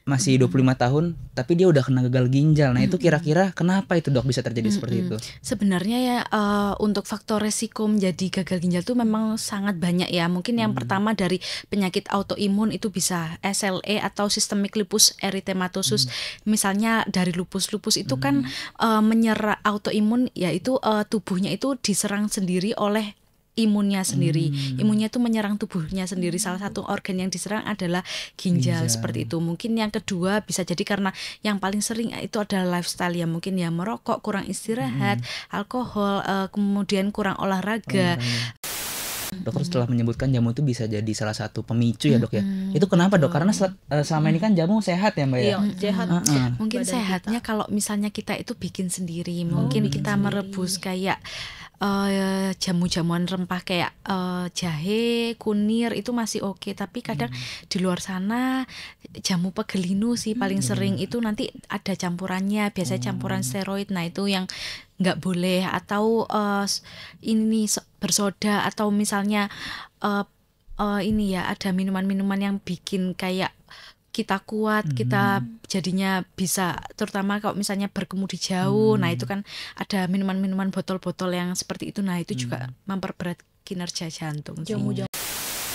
masih 25 tahun tapi dia udah kena gagal ginjal. Nah, itu kira-kira kenapa itu, Dok, bisa terjadi seperti itu? Sebenarnya ya untuk faktor resiko menjadi gagal ginjal itu memang sangat banyak ya. Mungkin yang pertama dari penyakit autoimun itu bisa SLE atau systemic lupus erythematosus. Misalnya dari lupus itu kan menyerang autoimun, yaitu tubuhnya itu diserang sendiri oleh imunnya sendiri. Imunnya itu menyerang tubuhnya sendiri. Salah satu organ yang diserang adalah ginjal. Seperti itu. Mungkin yang kedua bisa jadi karena yang paling sering itu adalah lifestyle ya. Mungkin ya merokok, kurang istirahat, alkohol, kemudian kurang olahraga. Dokter setelah menyebutkan jamu itu bisa jadi salah satu pemicu ya, Dok ya. Itu kenapa, Dok? Karena selama ini kan jamu sehat ya, Mbak ya. Iya, sehat. Mungkin badan sehatnya kalau misalnya kita itu bikin sendiri. Mungkin kita merebus kayak jamu-jamuan rempah kayak jahe, kunir itu masih oke. Tapi kadang di luar sana jamu pegelinu sih paling sering itu nanti ada campurannya, biasanya campuran steroid. Nah, itu yang nggak boleh. Atau ini bersoda, atau misalnya ini ya, ada minuman-minuman yang bikin kayak kita kuat, kita jadinya bisa, terutama kalau misalnya berkemudi jauh. Nah, itu kan ada minuman-minuman botol-botol yang seperti itu. Nah, itu juga memperberat kinerja jantung sih.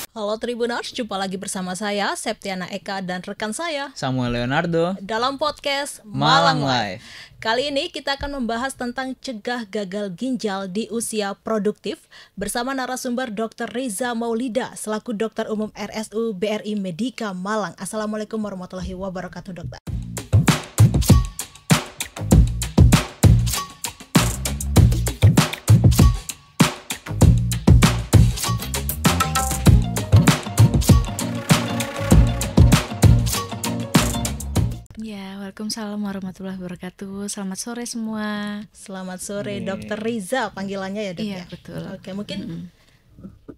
Halo Tribuners, jumpa lagi bersama saya Septiana Eka dan rekan saya Samuel Leonardo dalam podcast Malang Live. Live. Kali ini kita akan membahas tentang cegah gagal ginjal di usia produktif bersama narasumber Dr. Riza Maulida selaku Dokter Umum RSU BRI Medika Malang. Assalamualaikum warahmatullahi wabarakatuh, Dokter. Ya, waalaikumsalam warahmatullahi wabarakatuh. Selamat sore semua. Selamat sore, Dr. Riza panggilannya ya, Dok. Iya, ya? betul. Oke, mungkin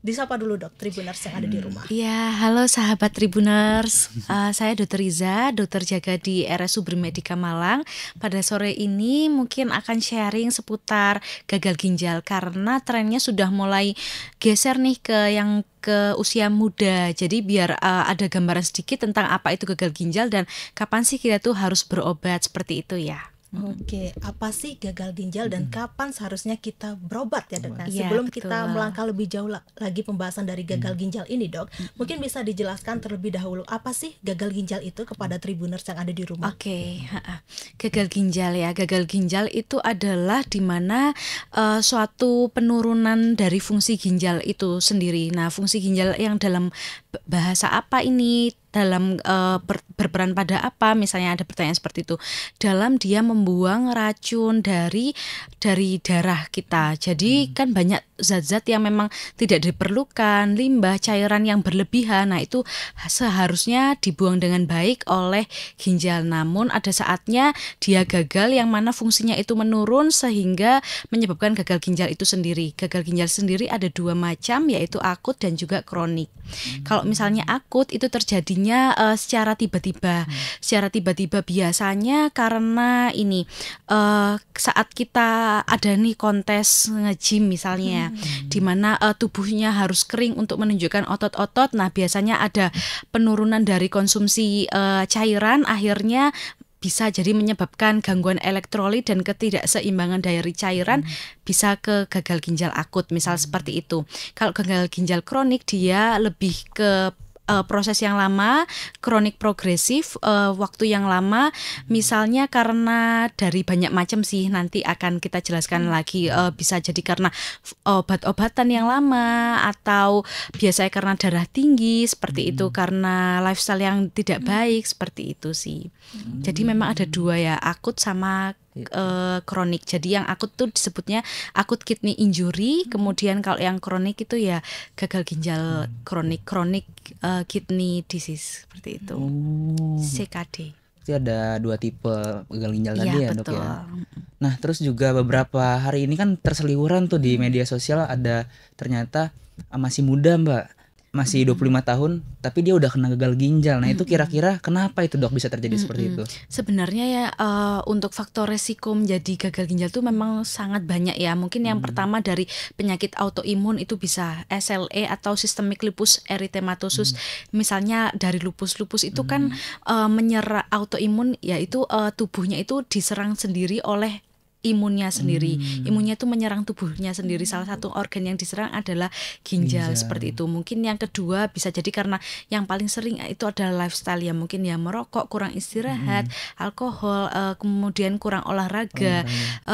disapa dulu, Dok, Tribuners yang ada di rumah. Ya, halo sahabat Tribuners. Saya Dr. Riza, dokter jaga di RSU BRI Medika Malang. Pada sore ini mungkin akan sharing seputar gagal ginjal karena trennya sudah mulai geser nih ke usia muda. Jadi biar ada gambaran sedikit tentang apa itu gagal ginjal dan kapan sih kita tuh harus berobat, seperti itu ya. Oke, apa sih gagal ginjal dan kapan seharusnya kita berobat ya, Dok? Nah, Iya, sebelum betul. kita melangkah lebih jauh lagi pembahasan dari gagal ginjal ini, Dok, mungkin bisa dijelaskan terlebih dahulu apa sih gagal ginjal itu kepada Tribuners yang ada di rumah? Oke, gagal ginjal ya. Gagal ginjal itu adalah di mana suatu penurunan dari fungsi ginjal itu sendiri. Nah, fungsi ginjal yang dalam bahasa apa ini? Dalam berperan pada apa? Misalnya ada pertanyaan seperti itu. Dalam dia membuang racun dari darah kita. Jadi kan banyak zat-zat yang memang tidak diperlukan, limbah, cairan yang berlebihan. Nah, itu seharusnya dibuang dengan baik oleh ginjal. Namun ada saatnya dia gagal yang mana fungsinya itu menurun sehingga menyebabkan gagal ginjal itu sendiri. Gagal ginjal sendiri ada dua macam, yaitu akut dan juga kronik. Kalau misalnya akut itu terjadinya secara tiba-tiba. Secara tiba-tiba biasanya karena ini saat kita ada nih kontes nge-gym misalnya, di mana tubuhnya harus kering untuk menunjukkan otot-otot. Nah, biasanya ada penurunan dari konsumsi cairan, akhirnya bisa jadi menyebabkan gangguan elektrolit dan ketidakseimbangan dari cairan, bisa ke gagal ginjal akut, misal seperti itu. Kalau gagal ginjal kronik dia lebih ke proses yang lama, kronik progresif, waktu yang lama, misalnya karena dari banyak macam sih, nanti akan kita jelaskan lagi. Bisa jadi karena obat-obatan yang lama, atau biasanya karena darah tinggi, seperti itu, karena lifestyle yang tidak baik, seperti itu sih. Jadi memang ada dua ya, akut sama kronik. Jadi yang akut tuh disebutnya akut kidney injury, kemudian kalau yang kronik itu ya gagal ginjal kronik, kidney disease, seperti itu. CKD. Itu ada dua tipe gagal ginjal Iya, tadi ya, betul. Dok ya. Nah, terus juga beberapa hari ini kan terseliweran tuh di media sosial, ada ternyata masih muda, Mbak. masih 25 tahun tapi dia udah kena gagal ginjal. Nah, itu kira-kira kenapa itu, Dok, bisa terjadi seperti itu? Sebenarnya ya untuk faktor resiko menjadi gagal ginjal itu memang sangat banyak ya. Mungkin yang pertama dari penyakit autoimun itu bisa SLE atau systemic lupus erythematosus. Misalnya dari lupus itu kan menyerang autoimun, yaitu tubuhnya itu diserang sendiri oleh imunnya sendiri. Imunnya itu menyerang tubuhnya sendiri. Salah satu organ yang diserang adalah ginjal. Seperti itu. Mungkin yang kedua bisa jadi karena yang paling sering itu adalah lifestyle ya. Mungkin ya merokok, kurang istirahat, alkohol, kemudian kurang olahraga,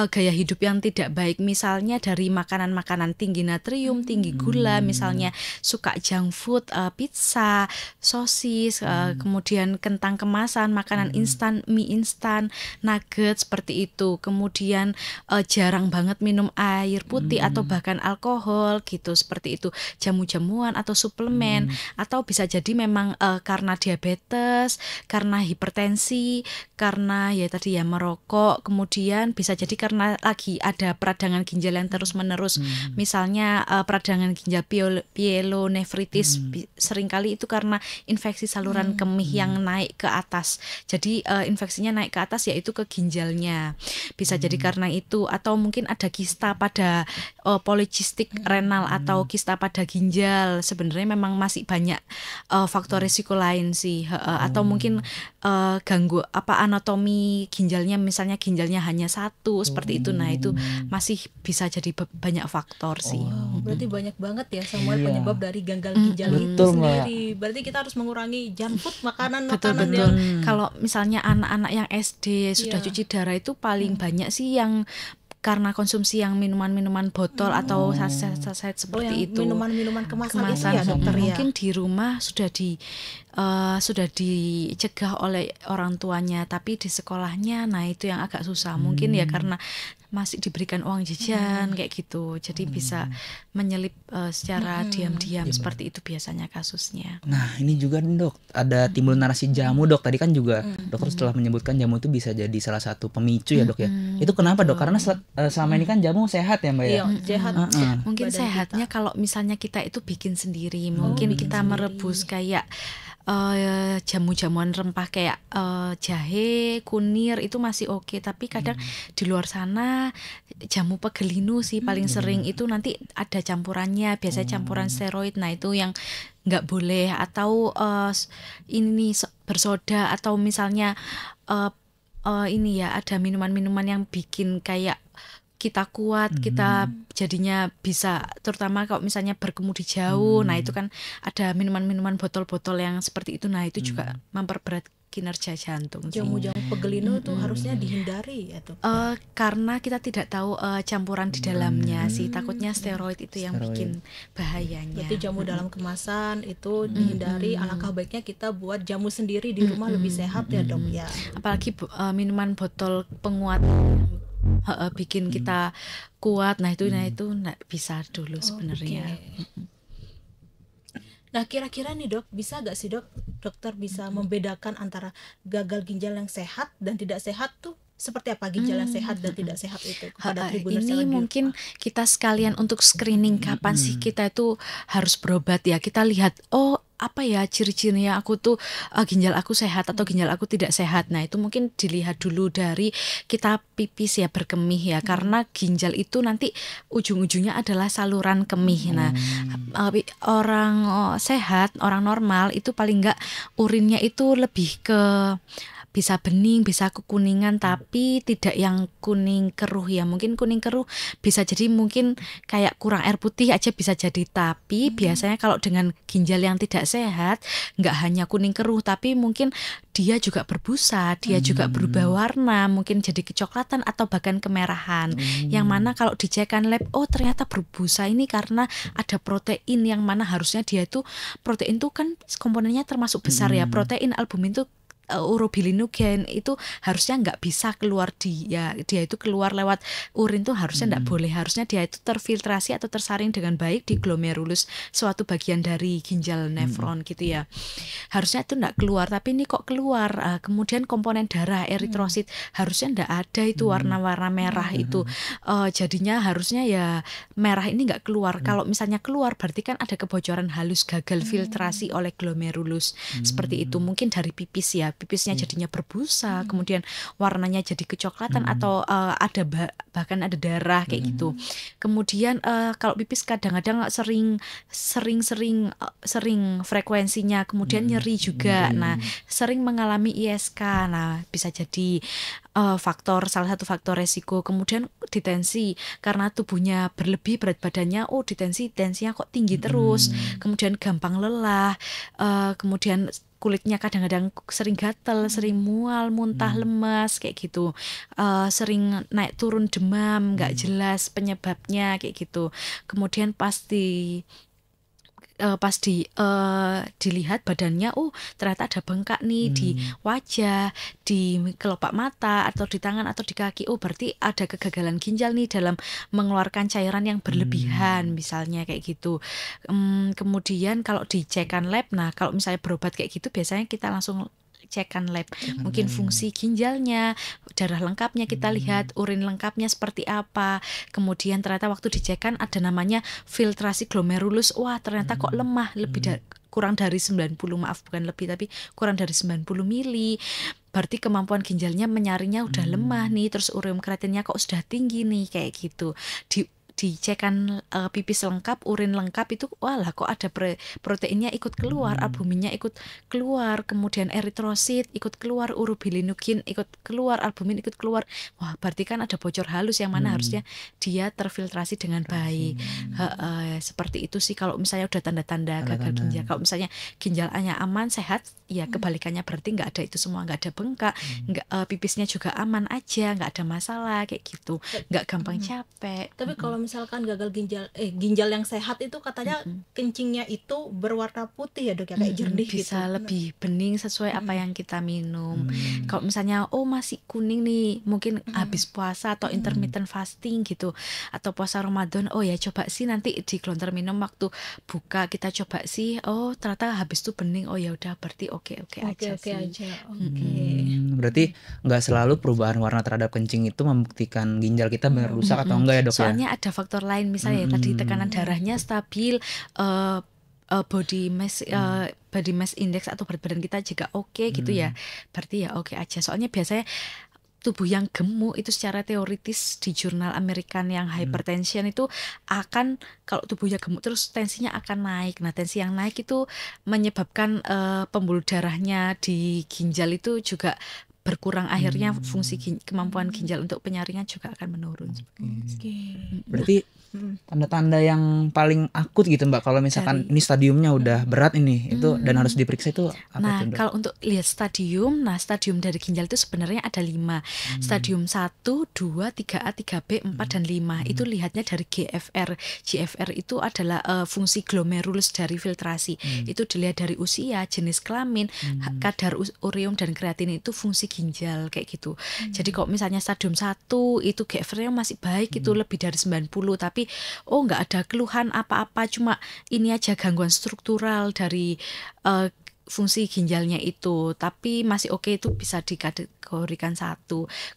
gaya hidup yang tidak baik. Misalnya dari makanan-makanan tinggi natrium, tinggi gula, misalnya suka junk food, pizza, sosis, kemudian kentang kemasan, makanan instan, mie instan, nugget, seperti itu. Kemudian jarang banget minum air putih atau bahkan alkohol gitu, seperti itu. Jamu-jamuan atau suplemen, atau bisa jadi memang karena diabetes, karena hipertensi, karena ya tadi ya merokok, kemudian bisa jadi karena lagi ada peradangan ginjal yang terus-menerus. Misalnya peradangan ginjal pyelonefritis, seringkali itu karena infeksi saluran kemih yang naik ke atas. Jadi infeksinya naik ke atas yaitu ke ginjalnya. Bisa jadi karena itu, atau mungkin ada kista pada polikistik renal atau kista pada ginjal. Sebenarnya memang masih banyak faktor risiko lain sih, atau mungkin ganggu anatomi ginjalnya, misalnya ginjalnya hanya satu, seperti itu. Nah, itu masih bisa jadi banyak faktor sih. Berarti banyak banget ya semua penyebab dari gagal ginjal itu sendiri. Berarti kita harus mengurangi junk food, makanan-makanan yang kalau misalnya anak-anak yang SD sudah cuci darah itu paling banyak sih yang karena konsumsi yang minuman-minuman botol atau saset seperti itu. Minuman-minuman kemasan itu ya, dokter ya. Mungkin di rumah sudah dicegah oleh orang tuanya, tapi di sekolahnya nah itu yang agak susah. Mungkin ya karena masih diberikan uang jajan kayak gitu. Jadi bisa menyelip secara diam-diam, seperti itu biasanya kasusnya. Nah, ini juga nih, Dok, ada timbul narasi jamu, Dok. Tadi kan juga dokter setelah menyebutkan jamu itu bisa jadi salah satu pemicu ya, Dok ya. Itu kenapa, Dok? Karena selama ini kan jamu sehat ya, Mbak ya. Iya, sehat. Mungkin sehatnya kalau misalnya kita itu bikin sendiri. Mungkin kita merebus kayak jamu-jamuan rempah kayak jahe, kunir itu masih oke. Tapi kadang di luar sana jamu pegelinu sih paling sering itu nanti ada campurannya, biasanya campuran steroid. Nah, itu yang nggak boleh. Atau ini bersoda, atau misalnya ini ya ada minuman-minuman yang bikin kayak kita kuat, kita jadinya bisa, terutama kalau misalnya berkemudi jauh. Nah, itu kan ada minuman-minuman botol-botol yang seperti itu. Nah, itu juga memperberat kinerja jantung. Jamu-jamu pegelinu itu harusnya dihindari ya, tuh. Karena kita tidak tahu campuran di dalamnya sih. Takutnya steroid itu yang bikin bahayanya. Berarti jamu dalam kemasan itu dihindari. Alangkah baiknya kita buat jamu sendiri di rumah, lebih sehat ya, Dok ya. Apalagi minuman botol penguat bikin kita kuat. Nah, itu bisa dulu sebenarnya. Nah, kira-kira nih, Dok, bisa gak sih, dokter bisa membedakan antara gagal ginjal yang sehat dan tidak sehat tuh? Seperti apa ginjal yang sehat dan tidak sehat itu kepada Tribuners ini mungkin kita sekalian untuk screening kapan sih kita itu harus berobat ya. Kita lihat, apa ya ciri-cirinya aku tuh ginjal aku sehat atau ginjal aku tidak sehat. Nah, itu mungkin dilihat dulu dari kita pipis ya, berkemih ya, karena ginjal itu nanti ujung-ujungnya adalah saluran kemih. Nah, orang sehat, orang normal itu paling enggak urinnya itu lebih ke bisa bening, bisa kekuningan, tapi tidak yang kuning keruh ya. Mungkin kuning keruh bisa jadi mungkin kayak kurang air putih aja bisa jadi. Tapi biasanya kalau dengan ginjal yang tidak sehat, nggak hanya kuning keruh, tapi mungkin dia juga berbusa, dia juga berubah warna, mungkin jadi kecoklatan atau bahkan kemerahan. Yang mana kalau dicekkan lab, ternyata berbusa ini karena ada protein yang mana harusnya dia itu, protein itu kan komponennya termasuk besar ya. Protein albumin itu urobilinogen itu harusnya nggak bisa keluar dia itu keluar lewat urin tuh harusnya nggak boleh, harusnya dia itu terfiltrasi atau tersaring dengan baik di glomerulus, suatu bagian dari ginjal nefron gitu ya, harusnya itu nggak keluar, tapi ini kok keluar. Kemudian komponen darah eritrosit harusnya nggak ada itu warna-warna merah itu. Jadinya harusnya ya merah ini nggak keluar. Kalau misalnya keluar berarti kan ada kebocoran halus, gagal filtrasi oleh glomerulus seperti itu. Mungkin dari pipis ya, pipisnya jadinya berbusa, kemudian warnanya jadi kecoklatan atau ada bahkan ada darah kayak gitu. Kemudian kalau pipis kadang-kadang sering frekuensinya, kemudian nyeri juga. Nah, sering mengalami ISK. Nah, bisa jadi salah satu faktor resiko. Kemudian ditensi karena tubuhnya berlebih berat badannya, tensinya kok tinggi terus. Kemudian gampang lelah, kemudian kulitnya kadang-kadang sering gatel, sering mual, muntah, lemas kayak gitu, sering naik turun demam, nggak jelas penyebabnya kayak gitu. Kemudian dilihat badannya, ternyata ada bengkak nih di wajah, di kelopak mata atau di tangan atau di kaki, berarti ada kegagalan ginjal nih dalam mengeluarkan cairan yang berlebihan misalnya kayak gitu. Kemudian kalau dicekan lab, nah kalau misalnya berobat kayak gitu biasanya kita langsung cekan lab, mungkin fungsi ginjalnya, darah lengkapnya kita lihat, urin lengkapnya seperti apa. Kemudian ternyata waktu dicekan ada namanya filtrasi glomerulus, ternyata kok lemah, kurang dari 90, bukan lebih tapi kurang dari 90 mili. Berarti kemampuan ginjalnya menyaringnya udah lemah nih, terus ureum kreatinnya kok sudah tinggi nih kayak gitu. Dicekan pipis lengkap, urin lengkap itu, kok ada proteinnya ikut keluar, albuminnya ikut keluar, kemudian eritrosit ikut keluar, urobilinogen ikut keluar, albumin ikut keluar. Berarti kan ada bocor halus yang mana harusnya dia terfiltrasi dengan baik. Seperti itu sih kalau misalnya udah tanda-tanda gagal ginjal. Kalau misalnya ginjalnya aman, sehat, ya kebalikannya berarti nggak ada itu semua, nggak ada bengkak, pipisnya juga aman aja, nggak ada masalah kayak gitu, nggak gampang capek. Tapi kalau misalkan gagal ginjal yang sehat itu katanya kencingnya itu berwarna putih ya dok ya, kayak jernih bisa gitu. lebih bening sesuai apa yang kita minum. Kalau misalnya masih kuning nih, mungkin habis puasa atau intermittent fasting gitu, atau puasa Ramadan, ya coba sih nanti di gelontor minum waktu buka kita coba sih, ternyata habis itu bening, ya udah berarti oke aja. Berarti nggak selalu perubahan warna terhadap kencing itu membuktikan ginjal kita benar rusak atau enggak ya dok? Soalnya ada faktor lain, misalnya tadi tekanan darahnya stabil, body mass index atau berat badan kita juga oke gitu ya, berarti ya oke aja. Soalnya biasanya tubuh yang gemuk itu secara teoritis di jurnal American yang hypertension itu akan, kalau tubuhnya gemuk terus tensinya akan naik. Nah, tensi yang naik itu menyebabkan pembuluh darahnya di ginjal itu juga berkurang, akhirnya fungsi kemampuan ginjal untuk penyaringan juga akan menurun. Berarti tanda-tanda yang paling akut gitu Mbak, kalau misalkan ini stadiumnya udah berat ini itu dan harus diperiksa itu apa? Nah, itu, kalau untuk lihat stadium dari ginjal itu sebenarnya ada 5. Stadium 1, 2, 3A, 3B, 4 dan 5. Itu lihatnya dari GFR. GFR itu adalah fungsi glomerulus dari filtrasi. Itu dilihat dari usia, jenis kelamin, kadar ureum dan kreatin, itu fungsi ginjal kayak gitu. Jadi kalau misalnya stadium 1 itu GFR-nya masih baik, itu lebih dari 90, tapi nggak ada keluhan apa-apa, cuma ini aja gangguan struktural dari fungsi ginjalnya itu, tapi masih oke, itu bisa dikategorikan 1.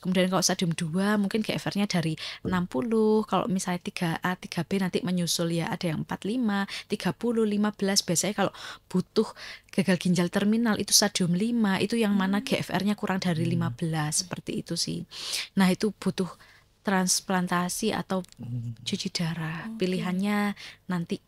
Kemudian kalau stadium 2 mungkin GFR-nya dari 60, kalau misalnya 3A, 3B nanti menyusul ya, ada yang 45, 30, 15. Biasanya kalau butuh gagal ginjal terminal itu stadium 5, itu yang mana GFR-nya kurang dari 15, seperti itu sih. Nah, itu butuh transplantasi atau cuci darah. Pilihannya nanti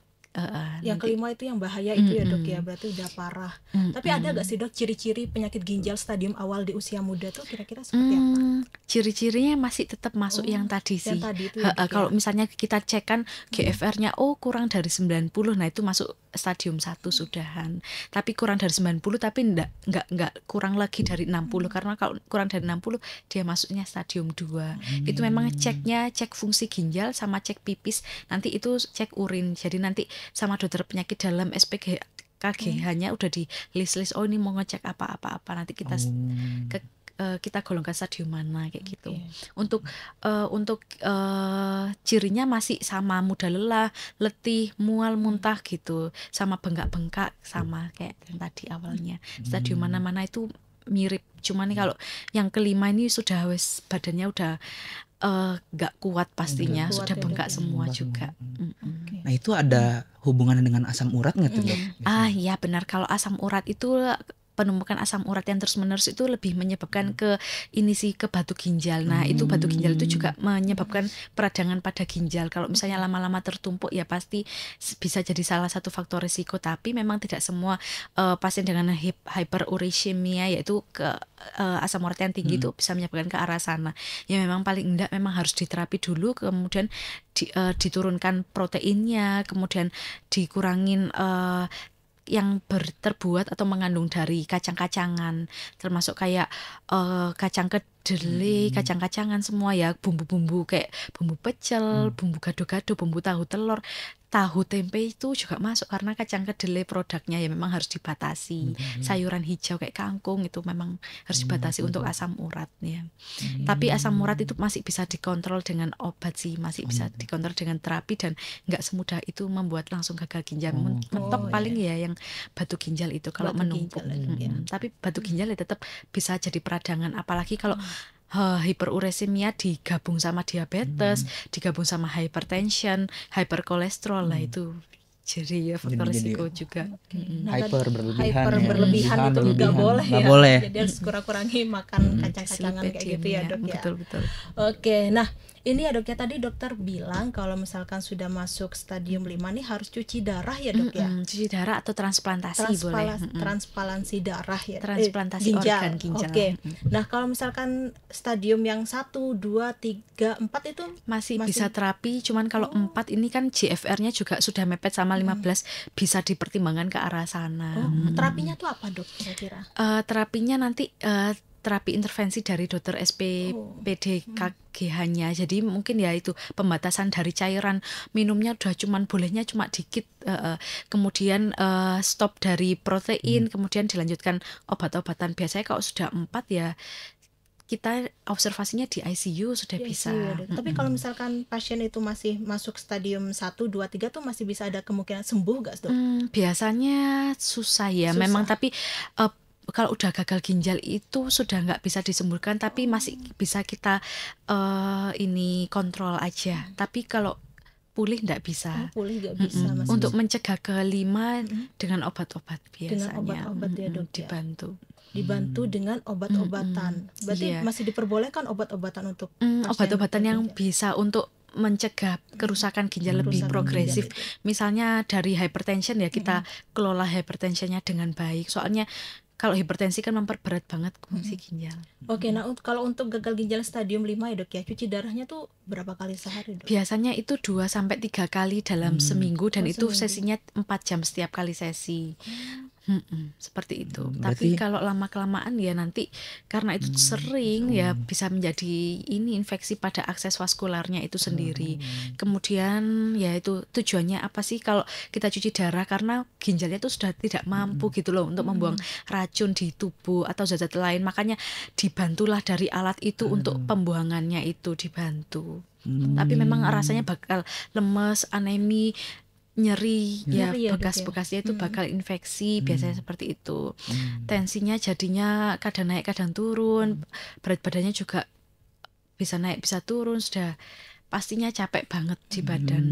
yang kelima itu yang bahaya itu ya dok ya, berarti udah parah. Tapi ada gak sih dok ciri-ciri penyakit ginjal stadium awal di usia muda tuh kira-kira seperti apa? Ciri-cirinya masih tetap masuk yang tadi sih. Yang tadi itu ya, kalau misalnya kita cek kan GFR-nya kurang dari 90, nah itu masuk stadium 1 sudahan. Tapi kurang dari 90 tapi enggak kurang lagi dari 60, karena kalau kurang dari 60 dia masuknya stadium 2. Itu memang cek fungsi ginjal sama cek pipis, nanti itu cek urin. Jadi nanti sama dokter penyakit dalam SPG KGH-nya udah di list-list, oh ini mau ngecek apa nanti kita kita golongkan stadium mana kayak gitu. Untuk cirinya masih sama, mudah lelah, letih, mual, muntah gitu, sama bengkak-bengkak, sama kayak yang tadi awalnya. Stadium mana-mana itu mirip, cuman nih kalau yang kelima ini sudah badannya udah nggak kuat pastinya, sudah bengkak semua juga. Nah itu ada hubungannya dengan asam urat nggak tuh dok? Iya benar, kalau asam urat itu penumpukan asam urat yang terus-menerus itu lebih menyebabkan ke batu ginjal. Nah, itu batu ginjal itu juga menyebabkan peradangan pada ginjal. Kalau misalnya lama-lama tertumpuk ya pasti bisa jadi salah satu faktor risiko, tapi memang tidak semua pasien dengan hyperuricemia, yaitu asam urat yang tinggi itu bisa menyebabkan ke arah sana. Ya memang paling enggak memang harus diterapi dulu, kemudian diturunkan proteinnya, kemudian dikurangin yang terbuat atau mengandung dari kacang-kacangan, termasuk kayak kacang kedelai, kacang-kacangan semua ya, bumbu-bumbu kayak bumbu pecel, bumbu gado-gado, bumbu tahu telur, tahu tempe itu juga masuk karena kacang kedelai produknya ya memang harus dibatasi. Sayuran hijau kayak kangkung itu memang harus dibatasi untuk asam urat ya. Tapi asam urat itu masih bisa dikontrol dengan obat sih, masih bisa dikontrol dengan terapi, dan nggak semudah itu membuat langsung gagal ginjal. Mentok paling ya yang batu ginjal itu kalau menumpuk. Tapi batu ginjal ya tetap bisa jadi peradangan, apalagi kalau hiperuremia digabung sama diabetes, digabung sama hypertension, hyperkolesterol lah itu jadi ya faktor risiko juga. Hyper berlebihan itu nggak boleh ya. Boleh. Jadi harus kurang-kurangi makan kacang-kacangan kayak gitu ya dok ya. Betul. Oke, nah ini ya dok ya, tadi dokter bilang kalau misalkan sudah masuk stadium 5 nih harus cuci darah ya dok ya. Cuci darah atau transplantasi boleh. Transplantasi darah ya. Transplantasi organ ginjal. Oke. Nah kalau misalkan stadium yang 1, 2, 3, 4 itu masih bisa terapi, cuman kalau 4 ini kan GFR-nya juga sudah mepet sama 15, bisa dipertimbangkan ke arah sana. Terapinya tuh apa dok kira-kira? Terapinya nanti terapi intervensi dari dokter SPPD KGH-nya. Jadi mungkin ya itu pembatasan dari cairan minumnya udah bolehnya cuma dikit, kemudian stop dari protein, kemudian dilanjutkan obat-obatan. Biasanya kalau sudah 4 ya kita observasinya di ICU sudah bisa. Tapi kalau misalkan pasien itu masih masuk stadium 1, 2, 3 tuh masih bisa ada kemungkinan sembuh gak dok? Biasanya susah ya, memang, tapi kalau udah gagal ginjal itu sudah nggak bisa disembuhkan, tapi masih bisa kita ini kontrol aja. Tapi kalau pulih nggak bisa. Pulih nggak bisa. Untuk mencegah ke-5 dengan obat-obat biasanya. Dengan obat-obat ya dok. Dibantu dengan obat-obatan. Berarti masih diperbolehkan obat-obatan untuk obat-obatan yang bisa untuk mencegah kerusakan ginjal lebih progresif. Misalnya dari hypertension ya, kita kelola hypertensionnya dengan baik. Soalnya kalau hipertensi kan memperberat banget fungsi ginjal. Oke, nah kalau untuk gagal ginjal stadium 5 ya dok ya, cuci darahnya tuh berapa kali sehari dok? Biasanya itu 2-3 kali dalam seminggu, dan itu sesinya 4 jam setiap kali sesi. Seperti itu. Tapi kalau lama-kelamaan ya nanti karena itu sering ya bisa menjadi ini infeksi pada akses vaskularnya itu sendiri. Kemudian ya itu tujuannya apa sih kalau kita cuci darah, karena ginjalnya itu sudah tidak mampu gitu loh untuk membuang racun di tubuh atau zat-zat lain, makanya dibantulah dari alat itu untuk pembuangannya itu dibantu. Tapi memang rasanya bakal lemes, anemi, nyeri ya bekas-bekasnya itu bakal infeksi, biasanya seperti itu. Tensinya jadinya kadang naik kadang turun, berat badannya juga bisa naik bisa turun, sudah pastinya capek banget di badan.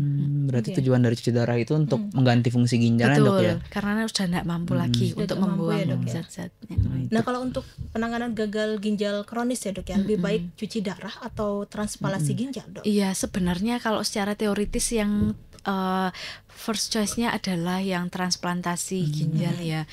Berarti tujuan dari cuci darah itu untuk mengganti fungsi ginjalnya dok ya? Karena sudah tidak mampu lagi untuk membuang zat-zatnya. Nah kalau untuk penanganan gagal ginjal kronis ya dok ya, lebih baik cuci darah atau transplantasi ginjal dok? Iya, sebenarnya kalau secara teoritis yang first choice-nya adalah yang transplantasi ginjal ya.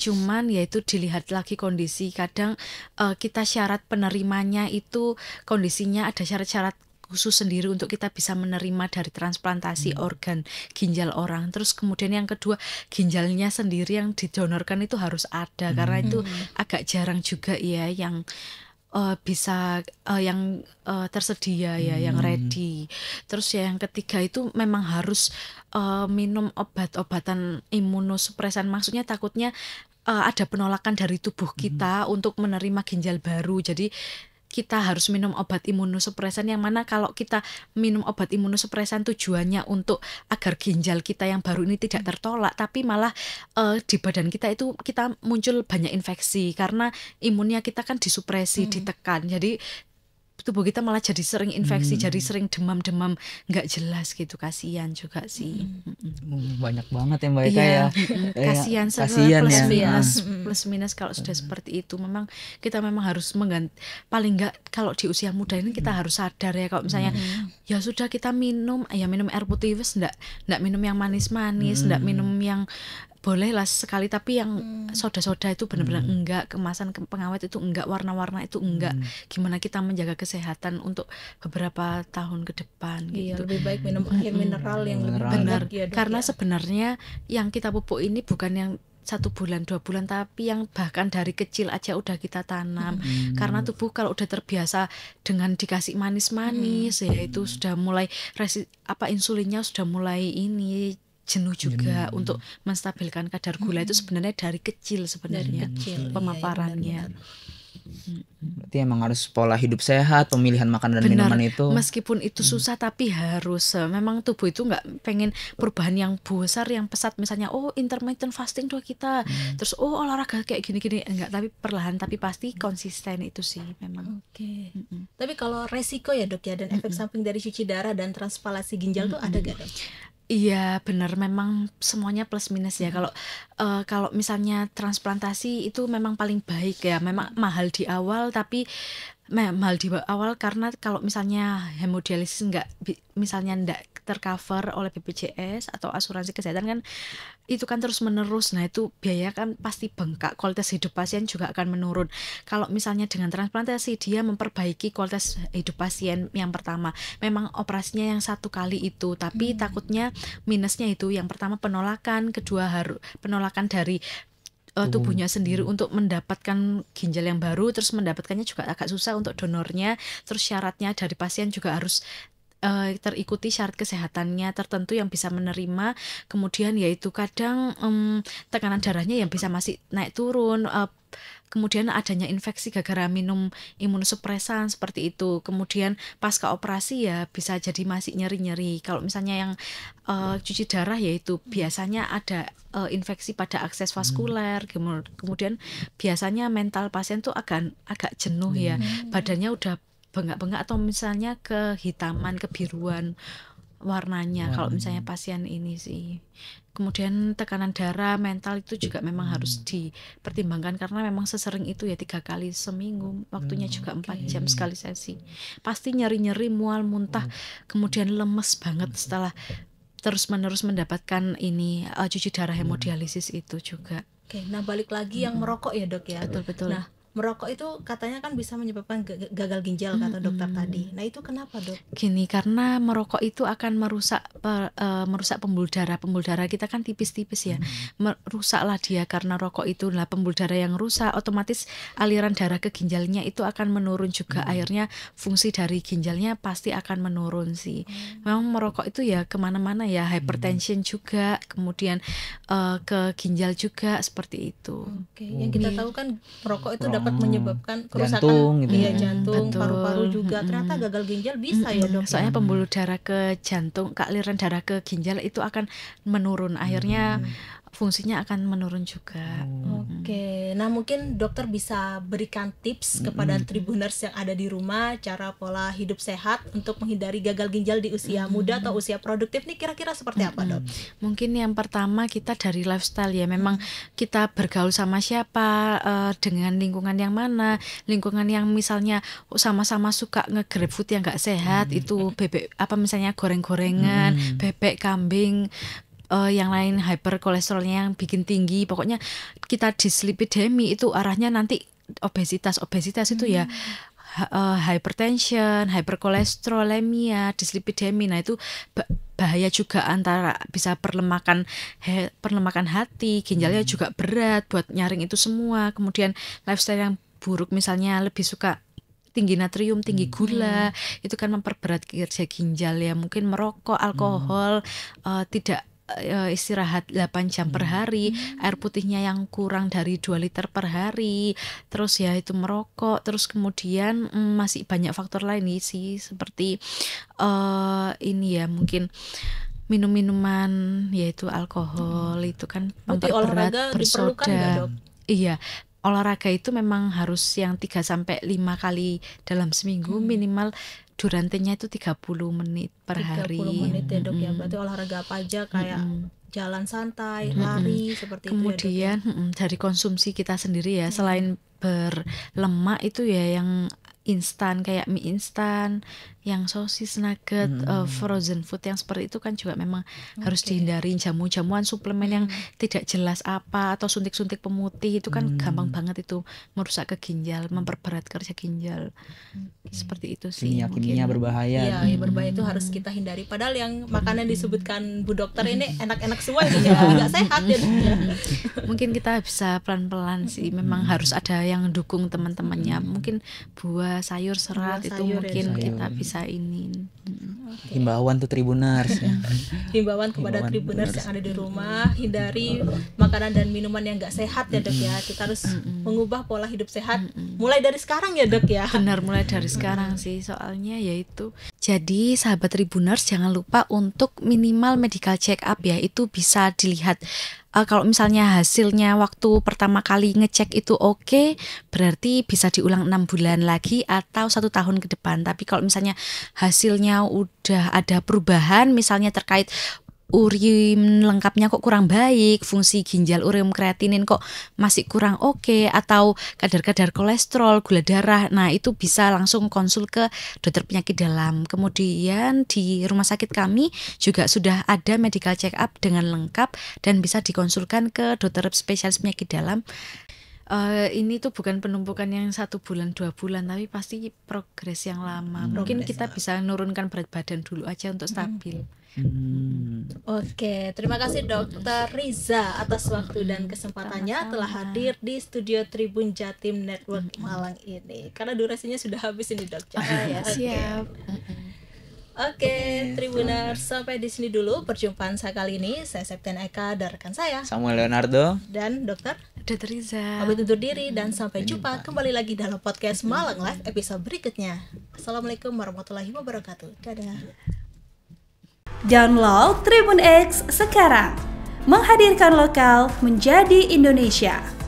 Cuman ya itu dilihat lagi kondisi. Kadang kita syarat penerimanya itu kondisinya ada syarat-syarat khusus sendiri untuk kita bisa menerima dari transplantasi organ ginjal orang. Terus kemudian yang kedua, ginjalnya sendiri yang didonorkan itu harus ada, karena itu agak jarang juga ya yang bisa yang tersedia ya, yang ready. Terus ya yang ketiga itu memang harus minum obat-obatan imunosupresan. Maksudnya takutnya ada penolakan dari tubuh kita untuk menerima ginjal baru. Jadi kita harus minum obat imunosupresan, yang mana kalau kita minum obat imunosupresan tujuannya untuk agar ginjal kita yang baru ini tidak tertolak, tapi malah di badan kita itu kita muncul banyak infeksi karena imunnya kita kan disupresi, ditekan. Jadi tubuh kita malah jadi sering infeksi, jadi sering demam-demam nggak jelas gitu. Kasihan juga sih. Banyak banget ya Mbak Eka Iya, ya. kasihan Kasihan plus ya. minus, plus minus kalau sudah seperti itu. Memang kita memang harus mengganti, paling nggak kalau di usia muda ini kita harus sadar ya, kalau misalnya ya sudah kita minum air putih, wes ndak minum yang manis-manis, ndak minum yang boleh lah sekali, tapi yang soda-soda itu benar-benar enggak, kemasan pengawet itu enggak, warna-warna itu enggak. Gimana kita menjaga kesehatan untuk beberapa tahun ke depan Iya, gitu. lebih baik minum air mineral yang lebih Benar, banyak ya, Dok, karena ya. sebenarnya yang kita pupuk ini bukan yang 1 bulan 2 bulan, tapi yang bahkan dari kecil aja udah kita tanam. Karena tubuh kalau udah terbiasa dengan dikasih manis-manis ya itu sudah mulai insulinnya sudah mulai ini jenuh juga untuk menstabilkan kadar gula itu sebenarnya dari kecil sebenarnya kecil, iya, pemaparannya. Berarti emang harus pola hidup sehat, pemilihan makanan dan Benar, minuman itu. meskipun itu susah tapi harus. Memang tubuh itu nggak pengen perubahan yang besar, yang pesat, misalnya intermittent fasting doang kita, terus olahraga kayak gini-gini, enggak, tapi perlahan tapi pasti konsisten itu sih memang. Oke. Tapi kalau resiko ya, Dok, ya, dan efek samping dari cuci darah dan transplantasi ginjal tuh ada gak, Dok? Iya benar, memang semuanya plus minus ya. Kalau misalnya transplantasi itu memang paling baik ya, memang mahal di awal, tapi mahal di awal karena kalau misalnya hemodialisis misalnya enggak tercover oleh BPJS atau asuransi kesehatan kan, itu kan terus menerus. Nah itu biaya kan pasti bengkak, kualitas hidup pasien juga akan menurun. Kalau misalnya dengan transplantasi dia memperbaiki kualitas hidup pasien. Yang pertama memang operasinya yang 1 kali itu, tapi takutnya minusnya itu yang pertama penolakan, kedua penolakan dari tubuhnya sendiri untuk mendapatkan ginjal yang baru, terus mendapatkannya juga agak susah untuk donornya, terus syaratnya dari pasien juga harus terikuti syarat kesehatannya tertentu yang bisa menerima. Kemudian yaitu kadang tekanan darahnya yang bisa masih naik turun, kemudian adanya infeksi gara-gara minum imunosupresan seperti itu. Kemudian pasca operasi ya bisa jadi masih nyeri-nyeri. Kalau misalnya yang cuci darah yaitu biasanya ada infeksi pada akses vaskuler. Kemudian biasanya mental pasien tuh agak jenuh ya, badannya udah bengkak-bengkak atau misalnya kehitaman, kebiruan warnanya kalau misalnya pasien ini sih. Kemudian tekanan darah, mental itu juga memang harus dipertimbangkan karena memang sesering itu ya 3 kali seminggu, waktunya juga 4 jam sekali sesi. Pasti nyeri-nyeri, mual, muntah, kemudian lemes banget setelah terus-menerus mendapatkan ini cuci darah hemodialisis itu juga. Oke, nah balik lagi yang merokok ya, Dok, ya. Betul-betul. Nah, merokok itu katanya kan bisa menyebabkan gagal ginjal kata dokter tadi. Nah, itu kenapa, Dok? Gini, karena merokok itu akan merusak pembuluh darah. Pembuluh darah kita kan tipis-tipis ya. Merusaklah dia karena rokok itu. Nah, pembuluh darah yang rusak, otomatis aliran darah ke ginjalnya itu akan menurun juga. Akhirnya fungsi dari ginjalnya pasti akan menurun sih. Memang merokok itu ya kemana-mana ya, hypertension juga, kemudian ke ginjal juga seperti itu. Oke, yang kita tahu kan merokok itu dapat menyebabkan kerusakan jantung gitu. jantung, Betul. paru-paru juga. Ternyata gagal ginjal bisa ya, Dok. Soalnya pembuluh darah ke jantung, aliran darah ke ginjal itu akan menurun. Akhirnya fungsinya akan menurun juga. Oke, nah mungkin dokter bisa berikan tips kepada Tribuners yang ada di rumah cara pola hidup sehat untuk menghindari gagal ginjal di usia muda atau usia produktif nih, kira-kira seperti apa, Dok? Mungkin yang pertama kita dari lifestyle ya, memang kita bergaul sama siapa, dengan lingkungan yang mana, lingkungan yang misalnya sama-sama suka nge-grab food yang nggak sehat, itu bebek misalnya goreng-gorengan, bebek, kambing, yang lain hyperkolesterolnya yang bikin tinggi, pokoknya kita dislipidemi itu arahnya nanti obesitas itu ya hypertension, hyperkolesterolemia, dislipidemi. Nah itu bahaya juga, antara bisa perlemakan hati, ginjalnya juga berat buat nyaring itu semua. Kemudian lifestyle yang buruk, misalnya lebih suka tinggi natrium, tinggi gula, itu kan memperberat kerja ginjal ya. Mungkin merokok, alkohol, tidak istirahat 8 jam per hari, air putihnya yang kurang dari 2 liter per hari, terus ya itu merokok, terus kemudian masih banyak faktor lain nih sih, seperti ini ya mungkin minum-minuman yaitu alkohol, itu kan Berarti memperberat, olahraga diperlukan nggak, bersoda. Dok? Iya, olahraga itu memang harus yang 3 sampai 5 kali dalam seminggu, minimal durantenya itu 30 menit per 30 hari. menit ya, Dok, ya. Berarti olahraga apa aja kayak jalan santai, lari, seperti Kemudian itu ya, Dok. dari konsumsi kita sendiri ya, selain berlemak itu ya yang instan kayak mie instan, yang sosis, nugget, frozen food yang seperti itu kan juga memang harus dihindari. Jamu-jamuan suplemen yang tidak jelas apa atau suntik-suntik pemutih itu kan gampang banget itu merusak ke ginjal, memperberat kerja ginjal. Seperti itu sih. Kimia-kimia berbahaya. Iya, yang berbahaya itu harus kita hindari. Padahal yang makanan disebutkan Bu Dokter ini enak-enak semua ini ya, nggak sehat ya, Dok, ya. Mungkin kita bisa pelan-pelan sih, memang harus ada yang dukung teman-temannya. Mungkin buah, sayur, serat Buah, itu sayur ya, mungkin sayur. kita bisa ini. Himbauan tuh Tribuners ya. Himbauan kepada Himbauan Tribuners yang ada di rumah, hindari makanan dan minuman yang nggak sehat ya, Dok, ya. Kita harus mengubah pola hidup sehat mulai dari sekarang ya, Dok, ya. Benar, mulai dari sekarang sih, soalnya yaitu. Jadi sahabat Tribuners jangan lupa untuk minimal medical check up ya, itu bisa dilihat. Kalau misalnya hasilnya waktu pertama kali ngecek itu oke, berarti bisa diulang 6 bulan lagi atau 1 tahun ke depan. Tapi kalau misalnya hasilnya udah ada perubahan, misalnya terkait urin lengkapnya kok kurang baik, fungsi ginjal ureum kreatinin kok masih kurang oke, atau kadar-kadar kolesterol, gula darah, nah itu bisa langsung konsul ke dokter penyakit dalam. Kemudian di rumah sakit kami juga sudah ada medical check up dengan lengkap dan bisa dikonsulkan ke dokter spesialis penyakit dalam. Ini tuh bukan penumpukan yang 1 bulan 2 bulan, tapi pasti progres yang lama. Mungkin kita bisa nurunkan berat badan dulu aja untuk stabil. Oke, terima kasih Dokter Riza atas waktu dan kesempatannya telah hadir di studio Tribun Jatim Network Malang ini. Karena durasinya sudah habis ini, Dok. Siap. Oke, Tribuners, sampai di sini dulu perjumpaan saya kali ini. Saya Septian Eka dan rekan saya Samuel Leonardo dan Dokter Dokter Riza. pamit undur diri dan sampai jumpa kembali lagi dalam podcast Malang Live episode berikutnya. Assalamualaikum warahmatullahi wabarakatuh. Dadah. Download Tribun X sekarang, menghadirkan lokal menjadi Indonesia.